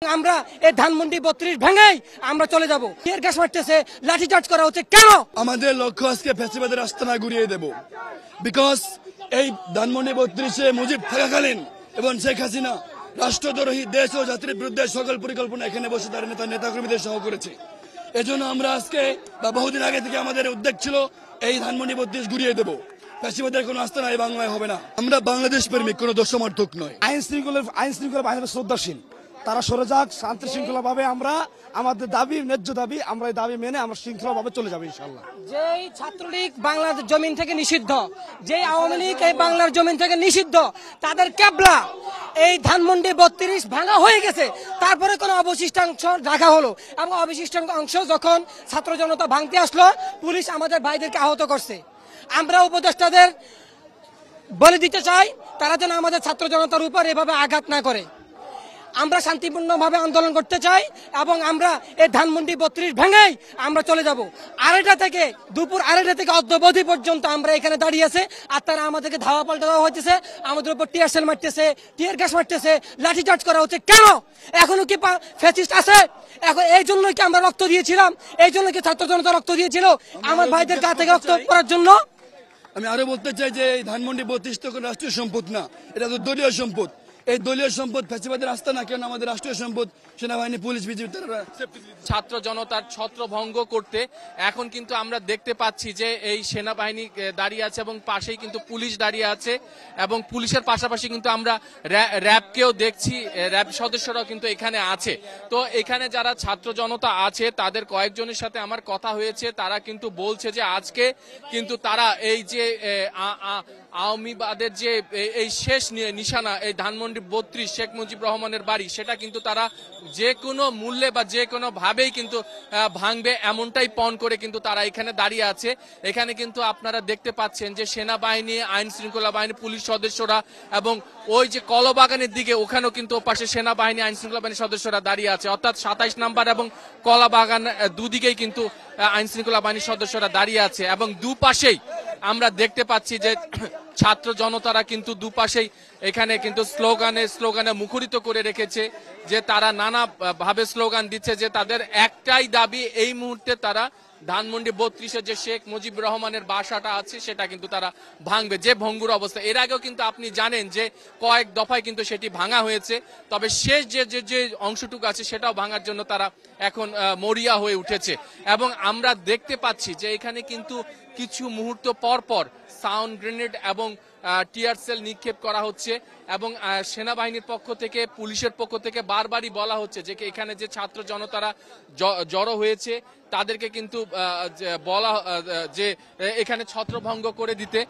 আমরা এই ধানমন্ডি 32 ভেঙেই আমরা চলে যাব। টিয়ার গ্যাস মারতেছে, লাঠিচার্জ করা হচ্ছে কেন? আমাদের লক্ষ্য আজকে ফ্যাসিবাদের আস্তানা ঘুরিয়ে দেব। বিকজ এই ধানমন্ডি 32-এ মুজিব থাকাকালীন এবং শেখ হাসিনা রাষ্ট্রদ্রোহী দেশ ও জাতির বিরুদ্ধে সকল পরিকল্পনা এখানে বসে তার নেতাকর্মীদের সহ করেছে। এজন্য আমরা আজকে বা বহুদিন আগে থেকে আমাদের উদ্যোগ ছিল এই ধানমন্ডি 32 ঘুরিয়ে দেব। ফ্যাসিবাদের কোনো আস্তানা এই বাংলায় হবে না। আমরা বাংলাদেশ প্রেমিক, কোনো দর্শমার্থক নয়। আইন শৃঙ্খলা বাহিনীর শ্রদ্ধাশীল, তারা সরে যাক, শান্তি শৃঙ্খলা ভাবে আমরা আমাদের দাবি, ন্যায্য দাবি, আমরা এই দাবি মেনে আমরা শৃঙ্খলা ভাবে চলে যাবো ইনশাল্লাহ। যেই ছাত্রলীগ বাংলার জমিন থেকে নিষিদ্ধ, যেই আওয়ামী লীগ এই বাংলার জমিন থেকে নিষিদ্ধ, তাদের ক্যাবলা এই ধানমন্ডি 32 ভাঙা হয়ে গেছে। তারপরে কোনো অবশিষ্টাংশ রাখা হলো এবং অবশিষ্টাংশ যখন ছাত্র জনতা ভাঙতে আসলো, পুলিশ আমাদের ভাইদেরকে আহত করছে। আমরা উপদেষ্টাদের বলে দিতে চাই, তারা যেন আমাদের ছাত্র জনতার উপর এভাবে আঘাত না করে। আমরা শান্তিপূর্ণভাবে আন্দোলন করতে চাই এবং আমরা এই ধানমন্ডি 32 ভেঙেই আমরা চলে যাব। দুপুর 2:30 থেকে অদ্যাবধি পর্যন্ত আমরা এখানে দাঁড়িয়ে আছে, আর তারা আমাদেরকে ধাওয়া পাল্টা দেওয়া হচ্ছে, আমাদের উপর টিয়ার সেল মারতেছে, টিয়ার গ্যাস মারতেছে, লাঠিচার্জ করা হচ্ছে কেন? এখনো কি ফ্যাসিস্ট আছে? এখন এই জন্যই কি আমরা রক্ত দিয়েছিলাম? এই জন্য কি ছাত্র জনতা রক্ত দিয়েছিল আমার ভাইদের গা থেকে রক্ত করার জন্য? আমি আরো বলতে চাই যে এই ধানমন্ডি 32 তো কোনো রাষ্ট্রীয় সম্পদ না, এটা তো দলীয় সম্পদ। এই দলীয় সম্পদ ফ্যাসিবাদের আস্তানা কেন? আমাদের রাষ্ট্রীয় সম্পদ সেনাবাহিনী, পুলিশ, বিজিবি তারা ছাত্র জনতার ছত্রভঙ্গ করতে এখন কিন্তু আমরা দেখতে পাচ্ছি যে এই সেনাবাহিনী দাঁড়িয়ে আছে এবং পাশেই কিন্তু পুলিশ দাঁড়িয়ে আছে এবং পুলিশের পাশাপাশি কিন্তু আমরা র্যাবকেও দেখছি, র্যাব সদস্যরাও কিন্তু এখানে আছে। তো এখানে যারা ছাত্র জনতা আছে তাদের কয়েকজনের সাথে আমার কথা হয়েছে, তারা কিন্তু বলছে যে আজকে কিন্তু তারা এই যে আওয়ামীবাদের যে এই শেষ নিশানা এই ধানমন্ডি 32 শেখ মুজিব রহমানের বাড়ি, সেটা কিন্তু তারা যে কোনো মূল্যে বা যে কোনো ভাবেই কিন্তু ভাঙবে, এমনটাই পণ করে কিন্তু তারা এখানে দাঁড়িয়ে আছে। এখানে কিন্তু আপনারা দেখতে পাচ্ছেন যে সেনাবাহিনী, আইন শৃঙ্খলা বাহিনী, পুলিশ সদস্যরা এবং ওই যে কলাবাগানের দিকে ওখানেও কিন্তু ওপাশে সেনাবাহিনী, আইন শৃঙ্খলা বাহিনীর সদস্যরা দাঁড়িয়ে আছে। অর্থাৎ 27 নাম্বার এবং কলাবাগান দুদিকেই কিন্তু আইন শৃঙ্খলা বাহিনীর সদস্যরা দাঁড়িয়ে আছে এবং দুপাশেই আমরা দেখতে পাচ্ছি যে ছাত্র জনতারা কিন্তু দুপাশেই এখানে কিন্তু স্লোগানে মুখরিত করে রেখেছে, যে তারা নানা ভাবে স্লোগান দিচ্ছে যে তাদের একটাই দাবি, এই মুহূর্তে তারা ধানমন্ডি 32-এ যে শেখ মুজিবুর রহমানের বাসাটা আছে সেটা কিন্তু তারা ভাঙবে, যে ভঙ্গুর অবস্থা। এর আগেও কিন্তু আপনি জানেন যে কয়েক দফায় কিন্তু সেটি ভাঙা হয়েছে, তবে শেষ যে অংশটুকু আছে সেটাও ভাঙার জন্য তারা এখন মরিয়া হয়ে উঠেছে। এবং আমরা দেখতে পাচ্ছি যে এখানে কিন্তু কিছু মুহূর্ত পর পর সাউন্ড গ্রেনেড এবং টিয়ার সেল নিক্ষেপ করা হচ্ছে এবং সেনাবাহিনীর পক্ষ থেকে, পুলিশের পক্ষ থেকে বারবারই বলা হচ্ছে যে এখানে যে ছাত্র জনতারা জড়ো হয়েছে তাদেরকে কিন্তু বলা যে এখানে ছত্রভঙ্গ করে দিতে।